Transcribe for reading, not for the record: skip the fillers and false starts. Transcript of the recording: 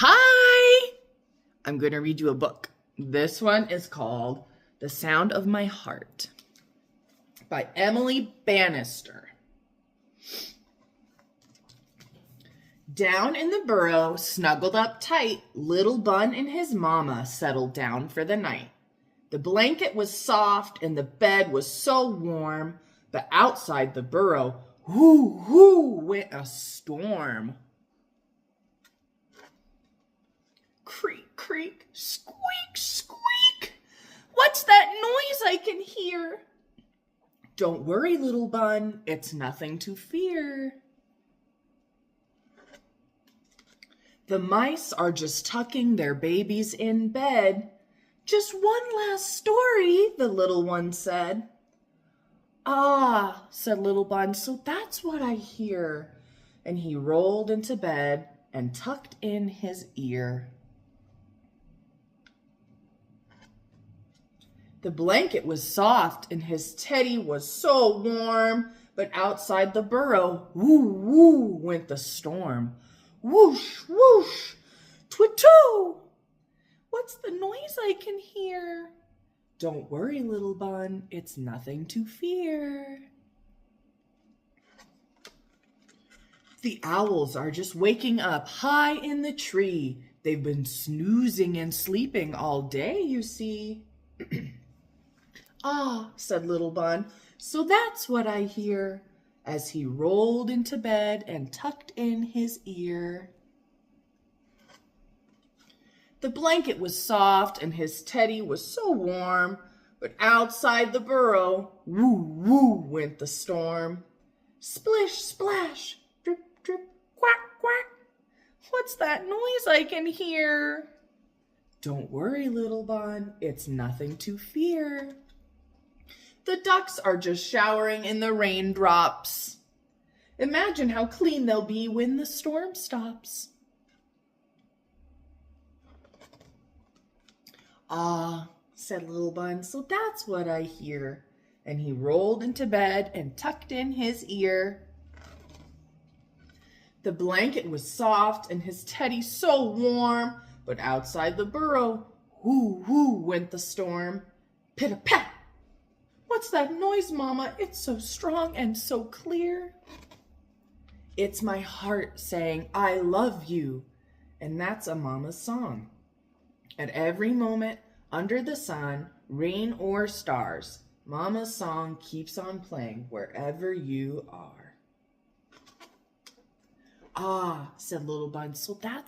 Hi! I'm going to read you a book. This one is called The Sound of My Heart by Emily Bannister. Down in the burrow, snuggled up tight, little Bun and his mama settled down for the night. The blanket was soft and the bed was so warm, but outside the burrow, whoo, whoo, went a storm. Creak, creak, squeak, squeak. What's that noise I can hear? Don't worry, little Bun, it's nothing to fear. The mice are just tucking their babies in bed. Just one last story, the little one said. Ah, said little Bun, so that's what I hear. And he rolled into bed and tucked in his ear. The blanket was soft and his teddy was so warm, but outside the burrow, woo, woo, went the storm. Whoosh, whoosh, twit-too. What's the noise I can hear? Don't worry, little Bun, it's nothing to fear. The owls are just waking up high in the tree. They've been snoozing and sleeping all day, you see. Ah, said little Bun, so that's what I hear, as he rolled into bed and tucked in his ear. The blanket was soft and his teddy was so warm, but outside the burrow, woo, woo, went the storm. Splish, splash, drip, drip, quack, quack. What's that noise I can hear? Don't worry, little Bun, it's nothing to fear. The ducks are just showering in the raindrops. Imagine how clean they'll be when the storm stops. Ah, said little Bun, so that's what I hear. And he rolled into bed and tucked in his ear. The blanket was soft and his teddy so warm, but outside the burrow, whoo, whoo, went the storm. Pit-a-pat! What's that noise, Mama? It's so strong and so clear. It's my heart saying, I love you. And that's a mama's song. At every moment, under the sun, rain or stars, Mama's song keeps on playing wherever you are. Ah, said little Bun, so that's